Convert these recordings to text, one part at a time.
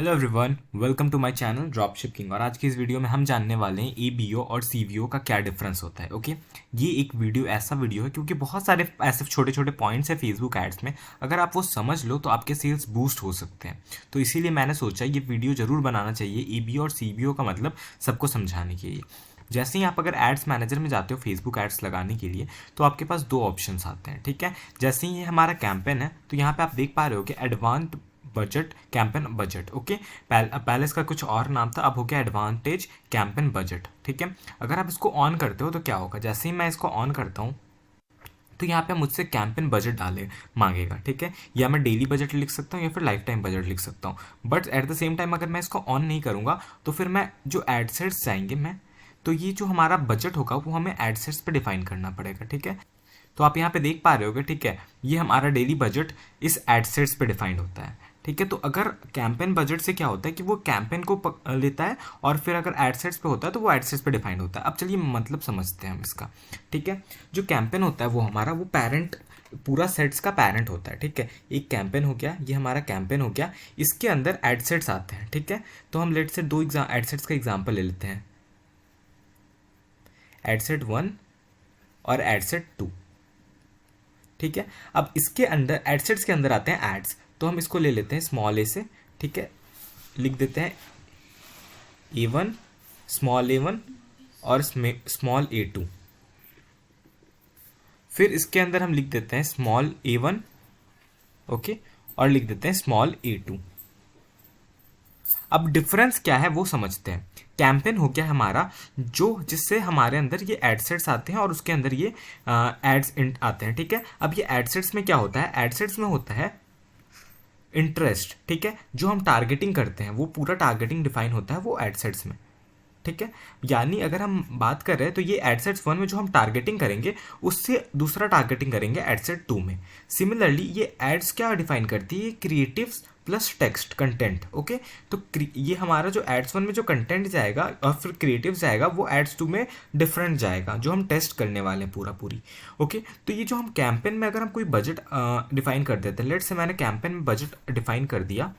Hello everyone, welcome to my channel dropship king. और आज की इस वीडियो में हम जानने वाले हैं एबीओ और सीबीओ का क्या डिफरेंस होता है। ओके, ये एक ऐसा वीडियो है क्योंकि बहुत सारे ऐसे छोटे छोटे पॉइंट्स हैं फेसबुक एड्स में, अगर आप वो समझ लो तो आपके सेल्स बूस्ट हो सकते हैं। तो इसीलिए मैंने सोचा ये वीडियो ज़रूर बनाना चाहिए एबीओ और सीबीओ का मतलब सबको समझाने के लिए। जैसे ही आप अगर एड्स मैनेजर में जाते हो फेसबुक एड्स लगाने के लिए, तो आपके पास दो ऑप्शंस आते हैं। ठीक है, जैसे ही ये हमारा कैंपेन है तो यहाँ पे आप देख पा रहे हो कि advance budget campaign budget. Okay, पहले इसका कुछ और नाम था, अब हो गया एडवांटेज कैंपेन बजट। ठीक है, अगर आप इसको ऑन करते हो तो क्या होगा, जैसे ही मैं इसको ऑन करता हूँ तो यहाँ पे मुझसे कैंपेन बजट डाले मांगेगा। ठीक है, या मैं डेली बजट लिख सकता हूँ या फिर लाइफ टाइम बजट लिख सकता हूँ। But at the same time अगर मैं इसको ऑन नहीं करूँगा तो फिर मैं जो एडसेट्स जाएंगे मैं, तो ये जो हमारा बजट होगा वो हमें एडसेट्स पे डिफाइन करना पड़ेगा। ठीक है, तो आप यहाँ पे देख पा रहे होगे। ठीक है, ये हमारा डेली बजट इस एडसेट्स पे डिफाइंड होता है। ठीक है, तो अगर कैंपेन बजट से क्या होता है कि वो कैंपेन को लेता है, और फिर अगर एडसेट्स पे होता है तो वो एडसेट्स पे डिफाइंड होता है। अब चलिए मतलब समझते हैं हम इसका। ठीक है, जो कैंपेन होता है वो हमारा वो पैरेंट, पूरा सेट्स का पैरेंट होता है। ठीक है, एक कैंपेन हो गया, ये हमारा कैंपेन हो गया, इसके अंदर एडसेट्स आते हैं। ठीक है, तो हम लेट से दो एडसेट्स का एग्जाम्पल ले लेते हैं, एडसेट 1 और एडसेट 2। ठीक है, अब इसके अंदर एडसेट्स के अंदर आते हैं एड्स, तो हम इसको ले लेते हैं स्मॉल ए से। ठीक है, लिख देते हैं A1, स्मॉल A1 और स्मॉल A2। फिर इसके अंदर हम लिख देते हैं स्मॉल A1, ओके, और लिख देते हैं स्मॉल A2। अब डिफरेंस क्या है वो समझते हैं। कैंपेन हो गया हमारा जो जिससे हमारे अंदर ये एडसेट्स आते हैं और उसके अंदर ये एड्स आते हैं। ठीक है, अब ये एडसेट्स में क्या होता है, एडसेट्स में होता है इंटरेस्ट। ठीक है, जो हम टारगेटिंग करते हैं वो पूरा टारगेटिंग डिफाइन होता है वो एडसेट्स में। ठीक है, यानी अगर हम बात कर रहे हैं तो ये एडसेट्स 1 में जो हम टारगेटिंग करेंगे उससे दूसरा टारगेटिंग करेंगे एडसेट 2 में। सिमिलरली ये एड्स क्या डिफाइन करती है, creatives plus text content. Okay, तो ये हमारा जो एड्स 1 में जो कंटेंट जाएगा और फिर क्रिएटिव जाएगा वो एड्स 2 में डिफरेंट जाएगा, जो हम टेस्ट करने वाले हैं पूरा पूरी। ओके, तो ये जो हम कैंपेन में अगर हम कोई बजट डिफाइन कर देते हैं, लेट से मैंने कैंपेन में बजट डिफाइन कर दिया।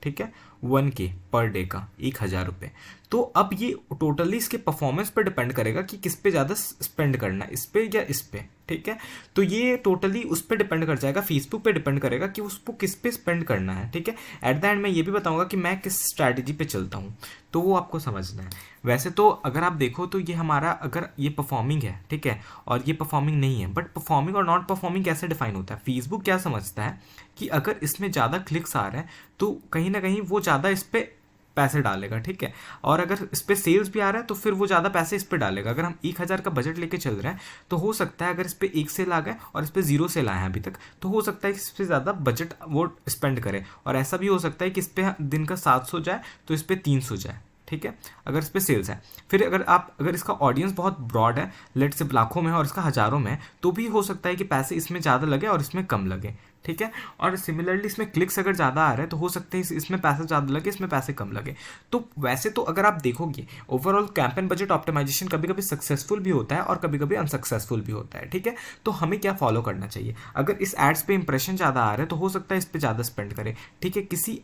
ठीक है, 1K पर डे का, 1,000 रुपये। तो अब ये टोटली इसके परफॉर्मेंस पर डिपेंड करेगा कि किस पे ज़्यादा स्पेंड करना है, इस पे या इस पे। ठीक है, तो ये टोटली उस पर डिपेंड कर जाएगा, फेसबुक पे डिपेंड करेगा कि उसको किस पे स्पेंड करना है। ठीक है, एट द एंड मैं ये भी बताऊंगा कि मैं किस स्ट्रैटेजी पे चलता हूँ, तो वो आपको समझना है। वैसे तो अगर आप देखो तो ये हमारा, अगर ये परफॉर्मिंग है, ठीक है, और ये परफॉर्मिंग नहीं है, बट परफॉर्मिंग और नॉट परफॉर्मिंग कैसे डिफाइन होता है, फेसबुक क्या समझता है कि अगर इसमें ज़्यादा क्लिक्स आ रहे हैं तो कहीं ना कहीं वो ज़्यादा इस पर पैसे डालेगा। ठीक है, और अगर इस पे सेल्स भी आ रहा है तो फिर वो ज़्यादा पैसे इस पे डालेगा। अगर हम 1,000 का बजट लेके चल रहे हैं तो हो सकता है अगर इस पे 1 सेल आ गए और इस पे 0 सेल आए हैं अभी तक, तो हो सकता है कि इस पे ज़्यादा बजट वो स्पेंड करे, और ऐसा भी हो सकता है कि इस पे दिन का 700 जाए तो इस पे 300 जाए। ठीक है, अगर इस पे सेल्स है। फिर अगर इसका ऑडियंस बहुत ब्रॉड है, लेट से लाखों में है और इसका हज़ारों में है, तो भी हो सकता है कि पैसे इसमें ज़्यादा लगे और इसमें कम लगे। ठीक है, और सिमिलरली इसमें क्लिक्स अगर ज़्यादा आ रहे हैं तो हो सकते हैं इसमें पैसे ज़्यादा लगे, इसमें पैसे कम लगे। तो वैसे तो अगर आप देखोगे ओवरऑल कैंपेन बजट ऑप्टिमाइजेशन कभी कभी सक्सेसफुल भी होता है और कभी कभी अनसक्सेसफुल भी होता है। ठीक है, तो हमें क्या फॉलो करना चाहिए, अगर इस एड्स पे इंप्रेशन ज़्यादा आ रहे हैं तो हो सकता है इस पर ज़्यादा स्पेंड करें। ठीक है, किसी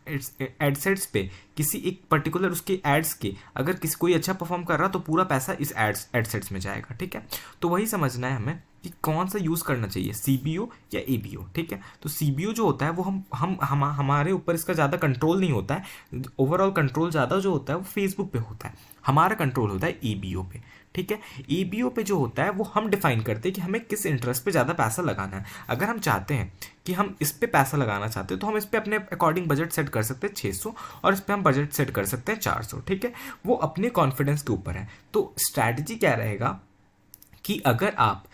एडसेट्स पे, किसी एक पर्टिकुलर उसके एड्स के, अगर किसी कोई अच्छा परफॉर्म कर रहा तो पूरा पैसा इस एडसेट्स में जाएगा। ठीक है, तो वही समझना है हमें कि कौन सा यूज़ करना चाहिए, सीबीओ या एबीओ। ठीक है, तो सीबीओ जो होता है वो हमारे ऊपर इसका ज़्यादा कंट्रोल नहीं होता है, ओवरऑल कंट्रोल ज़्यादा जो होता है वो फेसबुक पे होता है, हमारा कंट्रोल होता है एबीओ पे। ठीक है, एबीओ पे जो होता है वो हम डिफाइन करते हैं कि हमें किस इंटरेस्ट पे ज़्यादा पैसा लगाना है। अगर हम चाहते हैं कि हम इस पे पैसा लगाना चाहते हैं तो हम इस पे अपने अकॉर्डिंग बजट सेट कर सकते हैं 600, और इस पे हम बजट सेट कर सकते हैं 400। ठीक है, वो अपने कॉन्फिडेंस के ऊपर है। तो स्ट्रैटेजी क्या रहेगा कि अगर आप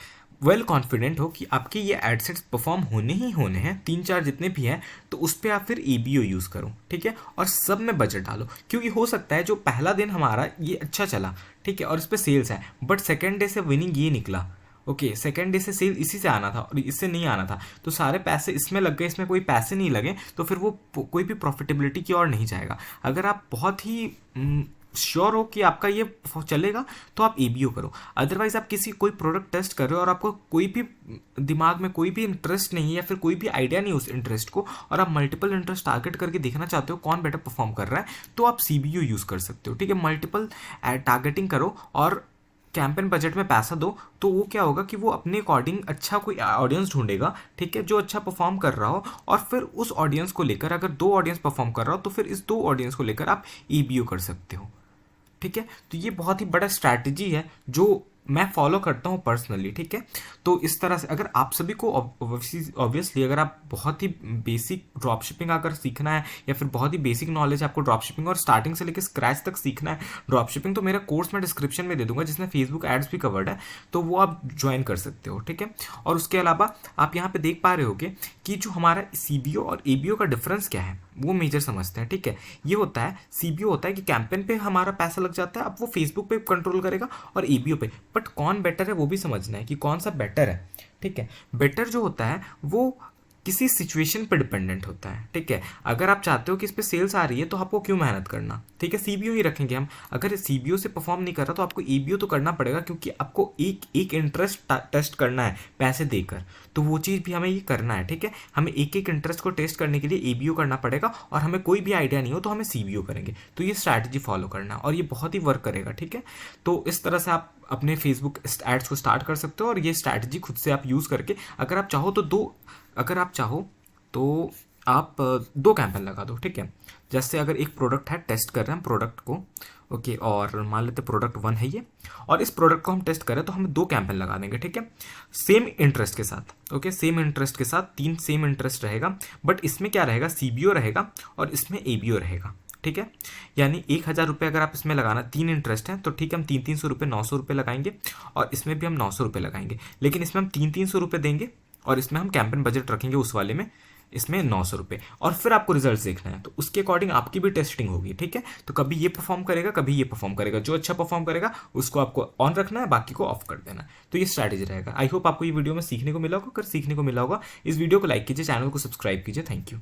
वेल कॉन्फिडेंट हो कि आपके ये एडसेट्स परफॉर्म होने ही होने हैं, 3-4 जितने भी हैं, तो उस पर आप फिर एबीओ यूज़ करो। ठीक है, और सब में बजट डालो, क्योंकि हो सकता है जो पहला दिन हमारा ये अच्छा चला, ठीक है, और इस पर सेल्स है, बट सेकेंड डे से विनिंग ये निकला। ओके, सेकेंड डे से सेल इसी से आना था और इससे नहीं आना था, तो सारे पैसे इसमें लग गए, इसमें कोई पैसे नहीं लगे, तो फिर वो कोई भी प्रॉफिटेबिलिटी की ओर नहीं जाएगा। अगर आप बहुत ही श्योर हो कि आपका ये चलेगा तो आप एबीओ करो। अदरवाइज आप किसी कोई प्रोडक्ट टेस्ट कर रहे हो और आपको कोई भी दिमाग में कोई भी इंटरेस्ट नहीं है या फिर कोई भी आइडिया नहीं है उस इंटरेस्ट को, और आप मल्टीपल इंटरेस्ट टारगेट करके देखना चाहते हो कौन बेटर परफॉर्म कर रहा है, तो आप सीबीओ यूज कर सकते हो। ठीक है, मल्टीपल टारगेटिंग करो और कैंपेन बजट में पैसा दो, तो वो क्या होगा कि वो अपने अकॉर्डिंग अच्छा कोई ऑडियंस ढूंढेगा, ठीक है, जो अच्छा परफॉर्म कर रहा हो, और फिर उस ऑडियंस को लेकर, अगर 2 ऑडियंस परफॉर्म कर रहा हो तो फिर इस 2 ऑडियंस को लेकर आप ईबीओ कर सकते हो। ठीक है, तो ये बहुत ही बड़ा स्ट्रैटेजी है जो मैं फॉलो करता हूँ पर्सनली। ठीक है, तो इस तरह से अगर आप सभी को ऑब्वियसली अगर आप बहुत ही बेसिक ड्रॉप शिपिंग अगर सीखना है या फिर बहुत ही बेसिक नॉलेज आपको ड्रॉप शिपिंग और स्टार्टिंग से लेकर स्क्रैच तक सीखना है ड्रॉप शिपिंग, तो मेरा कोर्स मैं डिस्क्रिप्शन में दे दूंगा जिसमें फेसबुक एड्स भी कवर्ड है, तो वो आप ज्वाइन कर सकते हो। ठीक है, और उसके अलावा आप यहाँ पे देख पा रहे होगे कि जो हमारा सीबीओ और एबीओ का डिफरेंस क्या है वो मेजर समझते हैं। ठीक है, ये होता है सीबीओ होता है कि कैंपेन पे हमारा पैसा लग जाता है, अब वो फेसबुक पे कंट्रोल करेगा, और एबीओ पे, बट कौन बेटर है वो भी समझना है कि कौन सा बेटर है। ठीक है, बेटर जो होता है वो किसी सिचुएशन पर डिपेंडेंट होता है। ठीक है, अगर आप चाहते हो कि इस पे सेल्स आ रही है तो आपको क्यों मेहनत करना, ठीक है, सीबीओ ही रखेंगे हम। अगर सीबीओ से परफॉर्म नहीं कर रहा तो आपको एबीओ तो करना पड़ेगा, क्योंकि आपको एक इंटरेस्ट टेस्ट करना है पैसे देकर, तो वो चीज़ भी हमें ये करना है। ठीक है, हमें एक इंटरेस्ट को टेस्ट करने के लिए एबीओ करना पड़ेगा, और हमें कोई भी आइडिया नहीं हो तो हमें सीबीओ करेंगे। तो ये स्ट्रैटेजी फॉलो करना, और ये बहुत ही वर्क करेगा। ठीक है, तो इस तरह से आप अपने फेसबुक एड्स को स्टार्ट कर सकते हो, और ये स्ट्रैटेजी खुद से आप यूज़ करके अगर आप चाहो तो आप 2 कैंपेन लगा दो। ठीक है, जैसे अगर एक प्रोडक्ट है, टेस्ट कर रहे हैं हम प्रोडक्ट को, ओके, और मान लेते प्रोडक्ट 1 है ये, और इस प्रोडक्ट को हम टेस्ट करें तो हम 2 कैंपेन लगा देंगे। ठीक है, सेम इंटरेस्ट के साथ, ओके, सेम इंटरेस्ट के साथ 3 सेम इंटरेस्ट रहेगा, बट इसमें क्या रहेगा, सीबीओ रहेगा और इसमें एबीओ रहेगा। ठीक है, यानी 1000 रुपये अगर आप इसमें लगाना, 3 इंटरेस्ट हैं तो ठीक है, हम 300 रुपये 900 रुपये लगाएंगे, और इसमें भी हम 900 रुपये लगाएंगे, लेकिन इसमें हम 300 रुपये देंगे, और इसमें हम कैंपेन बजट रखेंगे उस वाले में, इसमें 900 रुपये, और फिर आपको रिजल्ट देखना है, तो उसके अकॉर्डिंग आपकी भी टेस्टिंग होगी। ठीक है, तो कभी ये परफॉर्म करेगा, कभी ये परफॉर्म करेगा, जो अच्छा परफॉर्म करेगा उसको आपको ऑन रखना है, बाकी को ऑफ कर देना है। तो ये स्ट्रैटेजी रहेगा। आई होप आपको ये वीडियो में सीखने को मिला होगा। अगर सीखने को मिला होगा, इस वीडियो को लाइक कीजिए, चैनल को सब्सक्राइब कीजिए। Thank you.